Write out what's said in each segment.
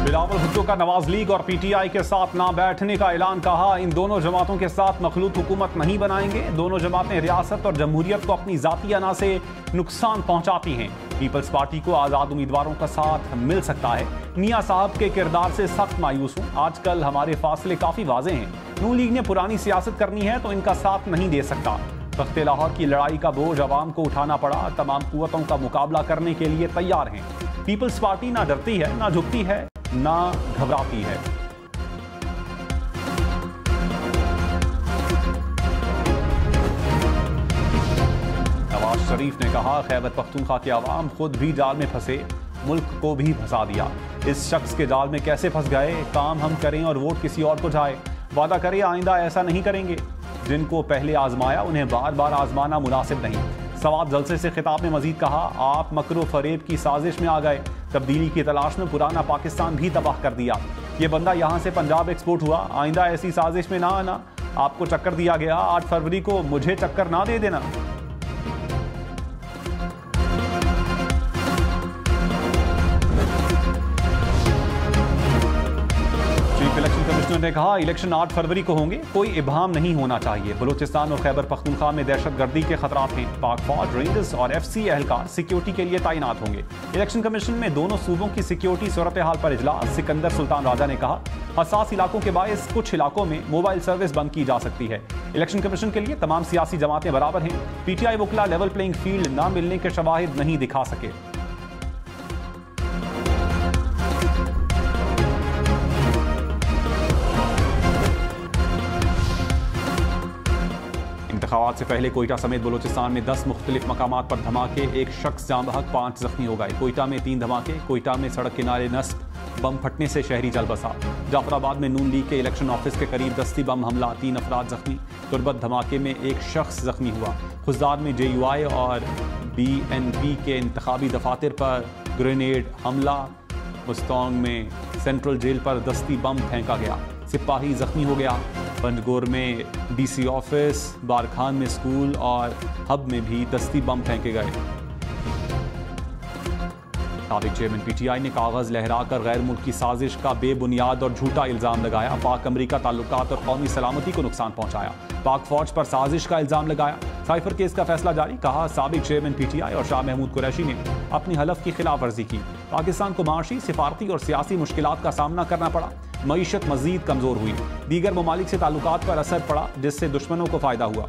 बिलावल भुट्टो का नवाज लीग और पीटीआई के साथ ना बैठने का ऐलान। कहा इन दोनों जमातों के साथ मखलूत हुकूमत नहीं बनाएंगे। दोनों जमातें रियासत और जमहूरियत को अपनी जाती अना से नुकसान पहुंचाती हैं। पीपल्स पार्टी को आज़ाद उम्मीदवारों का साथ मिल सकता है। मियां साहब के किरदार से सख्त मायूस हूं। आजकल हमारे फासले काफ़ी वाज़े हैं। नून लीग ने पुरानी सियासत करनी है तो इनका साथ नहीं दे सकता। तख्ते लाहौर की लड़ाई का बोझ अवाम को उठाना पड़ा। तमाम कुव्वतों का मुकाबला करने के लिए तैयार हैं। पीपल्स पार्टी ना डरती है, ना झुकती है, ना घबराती है। नवाज शरीफ ने कहा खैबर पख्तूनख्वा के अवाम खुद भी जाल में फंसे, मुल्क को भी फंसा दिया। इस शख्स के जाल में कैसे फंस गए? काम हम करें और वोट किसी और को जाए। वादा करें आइंदा ऐसा नहीं करेंगे। जिनको पहले आजमाया उन्हें बार बार आजमाना मुनासिब नहीं। सवाब जलसे से खिताब में मजीद कहा आप मकरो फरेब की साजिश में आ गए। तब्दीली की तलाश में पुराना पाकिस्तान भी तबाह कर दिया। ये बंदा यहाँ से पंजाब एक्सपोर्ट हुआ। आइंदा ऐसी साजिश में ना आना। आपको चक्कर दिया गया, 8 फरवरी को मुझे चक्कर ना दे देना। कमिश्नर ने कहा इलेक्शन 8 फरवरी को होंगे, कोई इबहम नहीं होना चाहिए। बलूचिस्तान और खैबर पख्तूनख्वा में दहशतगर्दी के खतरात हैं। पाक फौज, रेंजर्स और FC एहलकार सिक्योरिटी के लिए तैनात होंगे। इलेक्शन कमीशन में दोनों सूबों की सिक्योरिटी सूरत हाल पर इजलास। सिकंदर सुल्तान राजा ने कहा हसास इलाकों के बायस कुछ इलाकों में मोबाइल सर्विस बंद की जा सकती है। इलेक्शन कमीशन के लिए तमाम सियासी जमातें बराबर हैं। PTI वकला लेवल प्लेइंग फील्ड न मिलने के शवाहिद नहीं दिखा सके। इंतखाबात से पहले कोयटा समेत बलूचिस्तान में 10 मुख्तलिफ मकामात पर धमाके। एक शख्स जाँ बहक, 5 जख्मी हो गए। कोयटा में 3 धमाके। कोयटा में सड़क किनारे नस्ब बम फटने से शहरी जल बसा। जाफराबाद में नून लीग के इलेक्शन ऑफिस के करीब दस्ती बम हमला, 3 अफराद जख्मी। तुरबत धमाके में एक शख्स जख्मी हुआ। खुजदार में JUI और BNP के इंतखाबी दफातर पर ग्रेनेड हमला। मुस्तौंग में सेंट्रल जेल पर दस्ती बम फेंका गया, सिपाही जख्मी हो गया। पंजगोर में DC ऑफिस, बारखान में स्कूल और हब में भी दस्ती बम फेंके गए। साबिक चेयरमैन PTI ने कागज लहराकर गैर मुल्की साजिश का बेबुनियाद और झूठा इल्जाम लगाया। पाक अमरीका ताल्लुकात और कौमी सलामती को नुकसान पहुंचाया। पाक फौज पर साजिश का इल्जाम लगाया। साइफर केस का फैसला जारी। कहा साबिक चेयरमैन PTI और शाह महमूद कुरैशी ने अपनी हलफ की खिलाफ वर्जी की। पाकिस्तान को माशी, सिफारती और सियासी मुश्किलात का सामना करना पड़ा। मईशत मजीद कमजोर हुई। दीगर ममालिक से ताल्लुकात पर असर पड़ा जिससे दुश्मनों को फायदा हुआ।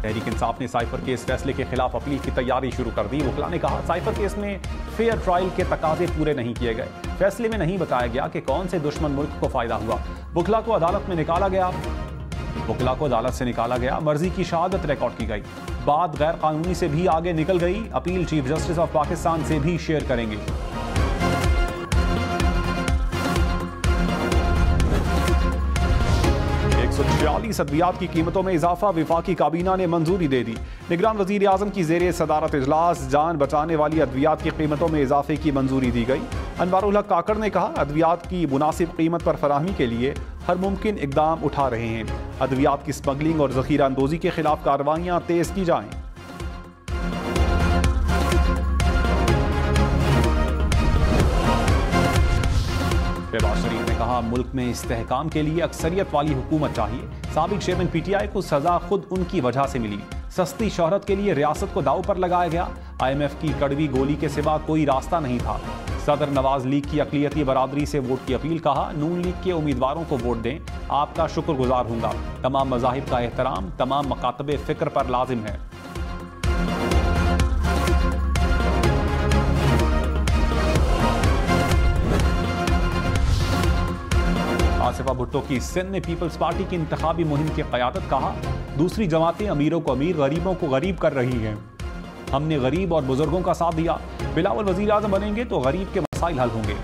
तहरीक इंसाफ ने साइफर केस फैसले के खिलाफ अपील की तैयारी शुरू कर दी। वकला ने कहा साइफर केस में फेयर ट्रायल के तकाजे पूरे नहीं किए गए। फैसले में नहीं बताया गया कि कौन से दुश्मन मुल्क को फायदा हुआ। वकला को अदालत से निकाला गया। मर्जी की शहादत रिकॉर्ड की गई। बात गैर कानूनी से भी आगे निकल गई। Appeal chief justice of Pakistan से भी शेयर करेंगे। 146 अद्वियात की कीमतों में इजाफा। विफाकी काबीना ने मंजूरी दे दी। निगरान वजीर आजम की जेर सदारत इजलास। जान बचाने वाली अद्वियात की कीमतों में इजाफे की मंजूरी दी गई। अनवारुल हक काकड़ ने कहा अद्वियात की मुनासिब कीमत पर फराहमी के लिए हर मुमकिन इकदाम उठा रहे हैं। अद्वियात की स्मगलिंग और जखीरा अंदोजी के खिलाफ कार्रवाइयां तेज की जाएं। शहबाज शरीफ ने कहा मुल्क में इस्तेहकाम के लिए अक्सरियत वाली हुकूमत चाहिए। साबिक चेयरमैन PTI को सजा खुद उनकी वजह से मिली। सस्ती शोहरत के लिए रियासत को दाव पर लगाया गया। IMF की कड़वी गोली के सिवा कोई रास्ता नहीं था। सदर नवाज लीग की अकलियती बरादरी से वोट की अपील। कहा नून लीग के उम्मीदवारों को वोट दें, आपका शुक्रगुजार हूंगा। तमाम मज़ाहिब का एहतराम तमाम मकातबे फ़िक्र पर लाजिम है। आसिफा भुट्टो की सिंध में पीपल्स पार्टी की इंतखाबी मुहिम की क़यादत। कहा दूसरी जमातें अमीरों को अमीर, गरीबों को गरीब कर रही हैं। हमने गरीब और बुजुर्गों का साथ दिया। बिलावल वजीर आज़म बनेंगे तो गरीब के मसाइल हल होंगे।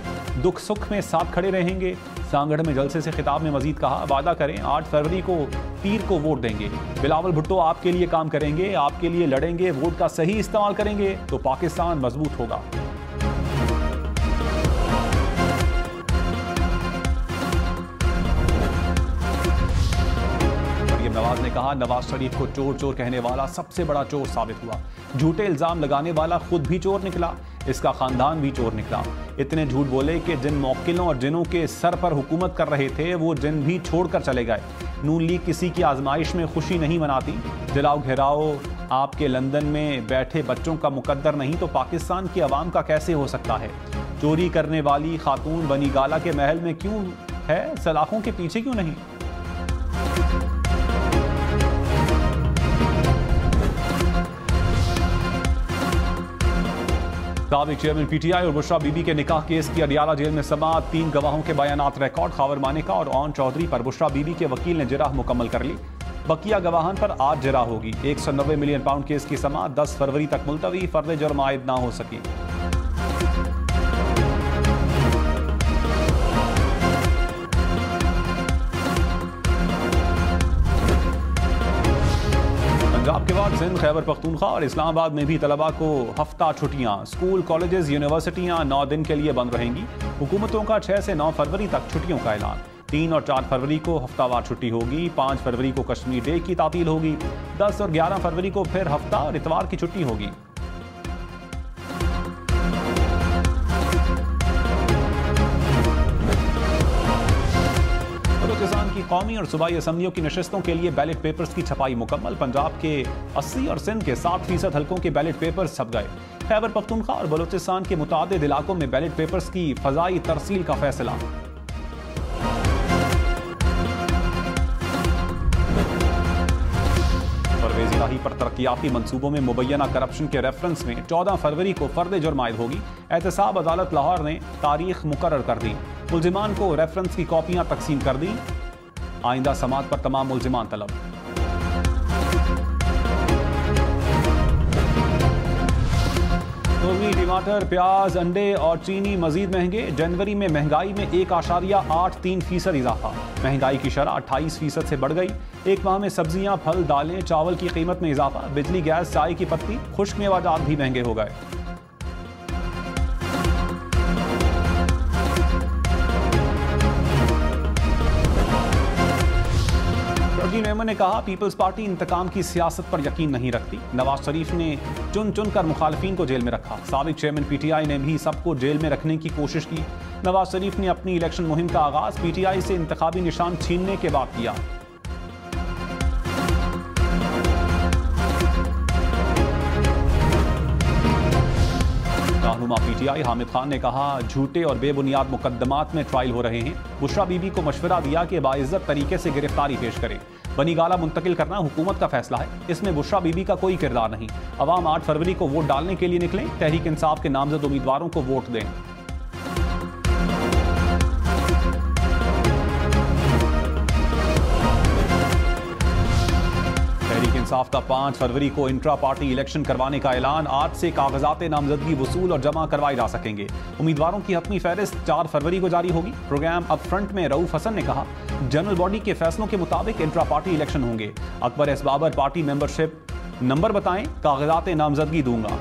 दुख सुख में साथ खड़े रहेंगे। सांगढ़ में जलसे से खिताब में मजीद कहा वादा करें 8 फरवरी को पीर को वोट देंगे। बिलावल भुट्टो आपके लिए काम करेंगे, आपके लिए लड़ेंगे। वोट का सही इस्तेमाल करेंगे तो पाकिस्तान मजबूत होगा। नवाज ने कहा, नवाज शरीफ को चोर चोर कहने वाला सबसे बड़ा चोर साबित हुआ। झूठे इल्जाम लगाने वाला खुद भी चोर निकला, इसका खानदान भी चोर निकला। इतने झूठ बोले कि जिन मौकिलों और जिनों के सर पर हुकूमत कर रहे थे वो जिन भी छोड़कर चले गए। नून लीग किसी की आजमाइश में खुशी नहीं मनाती। जलाओ घेराओ आपके लंदन में बैठे बच्चों का मुकद्दर नहीं तो पाकिस्तान की आवाम का कैसे हो सकता है? चोरी करने वाली खातून बनी गाला के महल में क्यों है, सलाखों के पीछे क्यों नहीं? साबिक चेयरमैन पीटीआई और बुशरा बीबी के निकाह केस की अडियाला जेल में समाअत। 3 गवाहों के बयानात रिकॉर्ड। खावर मानिका और ओन चौधरी पर बुशरा बीबी के वकील ने जिरह मुकम्मल कर ली। बकिया गवाहान पर आज जिरह होगी। 190 मिलियन पाउंड केस की समाअत 10 फरवरी तक मुलतवी। फर्द जुर्म आयद ना हो सकी। पंजाब के बाद सिंध, खैबर पख्तूनख्वा और इस्लामाबाद में भी तलबा को हफ्ता छुट्टियां। स्कूल, कॉलेजेस, यूनिवर्सिटियां 9 दिन के लिए बंद रहेंगी। हुकूमतों का 6 से 9 फरवरी तक छुट्टियों का ऐलान। 3 और 4 फरवरी को हफ्तावार छुट्टी होगी। 5 फरवरी को कश्मीर डे की तातील होगी। 10 और 11 फरवरी को फिर हफ्ता और इतवार की छुट्टी होगी। बलूचिस्तान की कौमी और सूबाई असम्बलियों की नशिस्तों के लिए बैलेट पेपर्स की छपाई मुकम्मल। पंजाब के 80 और सिंध के 60% हलकों के बैलेट पेपर्स छप गए। खैबर पख्तूनख्वा और बलूचिस्तान के मुतादिद इलाकों में बैलेट पेपर्स की फजाई तरसील का फैसला। परवेज इलाही पर तरक्याती मंसूबों में मुबैना करप्शन के रेफरेंस में 14 फरवरी को फर्द जुर्म आयद होगी। एहतसाब अदालत लाहौर ने तारीख मुकर्रर कर दी। मुल्जिमान को रेफरेंस की कॉपियां तकसीम कर दी। आइंदा समात पर तमाम मुल्जिमान तलब। गोभी, टमाटर, प्याज, अंडे और चीनी मजीद महंगे। जनवरी में महंगाई में 1.83% इजाफा। महंगाई की शरह 28% से बढ़ गई। एक माह में सब्जियां, फल, दालें, चावल की कीमत में इजाफा। बिजली, गैस, चाय की पत्ती, खुश्क मेवाजात भी महंगे हो गए। मेमन ने कहा, पीपल्स पार्टी इंतकाम की सियासत पर यकीन नहीं रखती। नवाज शरीफ ने चुन चुन कर मुखालिफिन को जेल में रखा। साबिक चेयरमैन पीटीआई ने भी सबको जेल में रखने की कोशिश की। नवाज शरीफ ने अपनी इलेक्शन मुहिम का आगाज पीटीआई से इंतखाबी निशान छीनने के बाद किया। रहनुमा पीटीआई हामिद खान ने कहा, झूठे और बेबुनियाद मुकदमात में ट्रायल हो रहे हैं। बुशरा बीबी को मशवरा दिया कि बाइज्जत तरीके से गिरफ्तारी पेश करे। बनी गाला मुंतकिल करना हुकूमत का फैसला है, इसमें बुशरा बीबी का कोई किरदार नहीं। अवाम 8 फरवरी को वोट डालने के लिए निकलें। तहरीक इंसाफ के नामजद उम्मीदवारों को वोट दें। इंसाफ का 5 फरवरी को इंट्रा पार्टी इलेक्शन करवाने का ऐलान। आज से कागजात नामजदगी वसूल और जमा करवाए जा सकेंगे। उम्मीदवारों की हतमी फहरिस्त 4 फरवरी को जारी होगी। प्रोग्राम अप फ्रंट में रऊफ हसन ने कहा, जनरल बॉडी के फैसलों के मुताबिक इंट्रा पार्टी इलेक्शन होंगे। Akbar S Babar party membership number बताएं, कागजात नामजदगी दूंगा।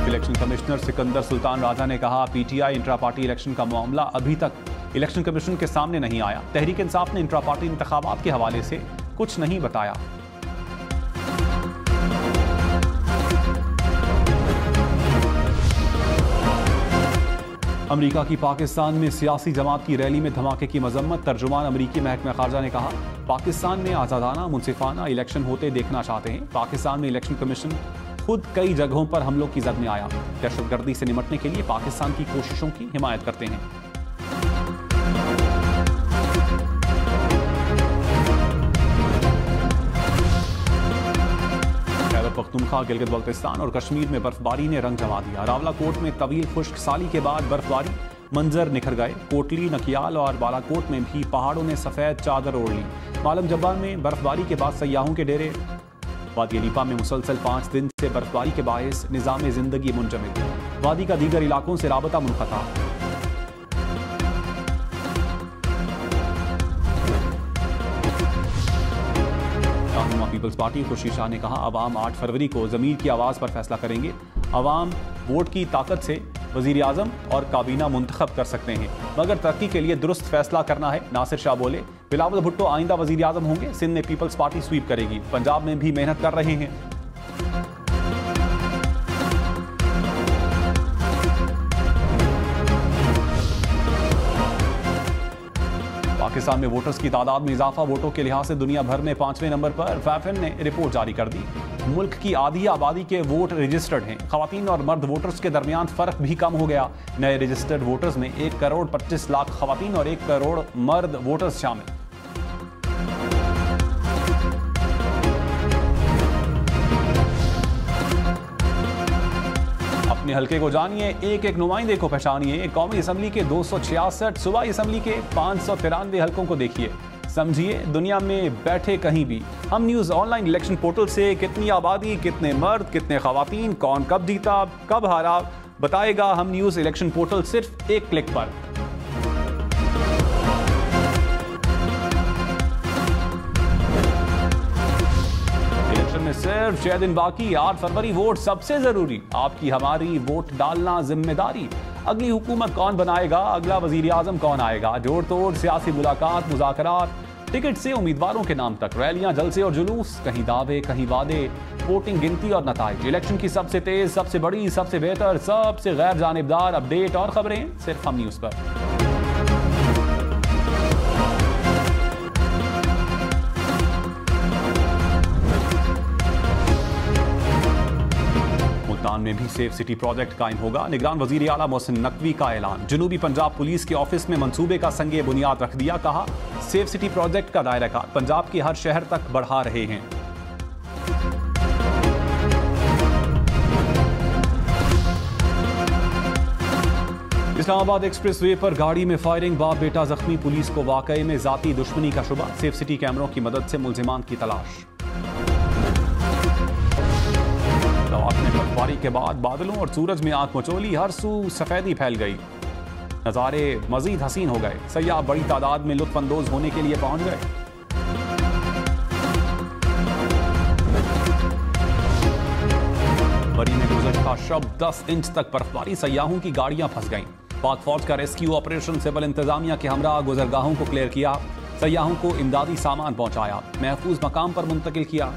इलेक्शन कमिश्नर सिकंदर सुल्तान राजा ने कहा, पीटीआई इंट्रा पार्टी इलेक्शन का मामला अभी तक इलेक्शन कमीशन के सामने नहीं आया। तहरीक इंसाफ ने इंट्रा पार्टी इंतखाबात के हवाले से कुछ नहीं बताया। अमेरिका की पाकिस्तान में सियासी जमात की रैली में धमाके की मजम्मत। तर्जुमान अमेरिकी महकमा खारजा ने कहा, पाकिस्तान में आज़ादाना मुनसिफाना इलेक्शन होते देखना चाहते हैं। पाकिस्तान में इलेक्शन कमीशन खुद कई जगहों पर हमलों की जद में आया। दहशतगर्दी से निपटने के लिए पाकिस्तान की कोशिशों की हिमायत करते हैं। खैबर पख्तूनख्वा, गिलगित बल्तिस्तान और कश्मीर में बर्फबारी ने रंग जमा दिया। रावलाकोट में तवील खुश्क साली के बाद बर्फबारी, मंजर निखर गए। कोटली, नकियाल और बालाकोट में भी पहाड़ों ने सफेद चादर ओढ़ ली। मालम जब्बार में बर्फबारी के बाद सयाहों के डेरे। वादी अलीपा में मुसलसल 5 दिन से बर्फबारी के बायस निज़ाम जिंदगी मुंजमद। वादी का दीगर इलाकों से राबता मुनक़ता। पीपल्स पार्टी खुर्शीद शाह ने कहा, अवाम 8 फरवरी को ज़मीर की आवाज़ पर फैसला करेंगे। अवाम वोट की ताकत से वजीर आजम और काबीना मुंतखब कर सकते हैं, मगर तरक्की के लिए दुरुस्त फैसला करना है। नासिर शाह बोले, बिलावल भुट्टो आइंदा वजीर आजम होंगे। सिंध में पीपल्स पार्टी स्वीप करेगी। पंजाब में भी मेहनत कर रहे हैं। पाकिस्तान में वोटर्स की तादाद में इजाफा, वोटों के लिहाज से दुनिया भर में 5वें नंबर पर। फैफन ने रिपोर्ट जारी कर दी। मुल्क की आधी आबादी के वोट रजिस्टर्ड हैं। खवातीन और मर्द वोटर्स के दरमियान फर्क भी कम हो गया। नए रजिस्टर्ड वोटर्स में 1 करोड़ 25 लाख खवातीन और 1 करोड़ मर्द वोटर्स शामिल। अपने हल्के को जानिए, एक एक नुमाइंदे को पहचानिए। कौमी असम्बली के 266, सूबाई असम्बली के 593 हल्कों को देखिए, समझिए दुनिया में बैठे कहीं भी। हम न्यूज़ ऑनलाइन इलेक्शन पोर्टल से कितनी आबादी, कितने मर्द, कितने खवातीन, कौन कब जीता, कब हारा, बताएगा हम न्यूज़ इलेक्शन पोर्टल सिर्फ एक क्लिक पर। सिर्फ 6 दिन बाकी, 8 फरवरी वोट सबसे जरूरी। आपकी हमारी वोट डालना जिम्मेदारी। अगली हुकूमत कौन बनाएगा, अगला वजीर आजम कौन आएगा, जोड़ तोड़ सियासी मुलाकात, मुज़ाकरात, टिकट से उम्मीदवारों के नाम तक, रैलियां, जलसे और जुलूस, कहीं दावे कहीं वादे, वोटिंग, गिनती और नताइज। इलेक्शन की सबसे तेज, सबसे बड़ी, सबसे बेहतर, सबसे गैर जानिबदार अपडेट और खबरें सिर्फ हम न्यूज़ पर। मुल्तान में भी सेफ सिटी प्रोजेक्ट कायम होगा। निगरान वजीर आला मोहसिन नकवी का ऐलान। जनूबी पंजाब पुलिस के ऑफिस में मंसूबे का संगे बुनियाद रख दिया। कहा, सेफ सिटी प्रोजेक्ट का दायरा कार पंजाब के हर शहर तक बढ़ा रहे हैं। इस्लामाबाद एक्सप्रेस वे पर गाड़ी में फायरिंग, बाप बेटा जख्मी, पुलिस को वाकई में जाती दुश्मनी का शुबा। सेफ सिटी कैमरों की मदद से मुल्जिमान की तलाश। बर्फबारी के बाद बादलों और सूरज में आंख मचोली, हर सू सफेदी फैल गई। नजारे मजीद हसीन हो गए। सयाह बड़ी तादाद में लुत्फ अंदोज होने के लिए पहुंच गए। बरी में गुज़श्ता शब 10 इंच तक बर्फबारी, सयाहों की गाड़ियां फंस गईं। पाक फौज का रेस्क्यू ऑपरेशन सिविल इंतजामिया के हमरा गुजरगाहों को क्लियर किया, सयाहों को इमदादी सामान पहुंचाया, महफूज मकाम पर मुंतकिल किया।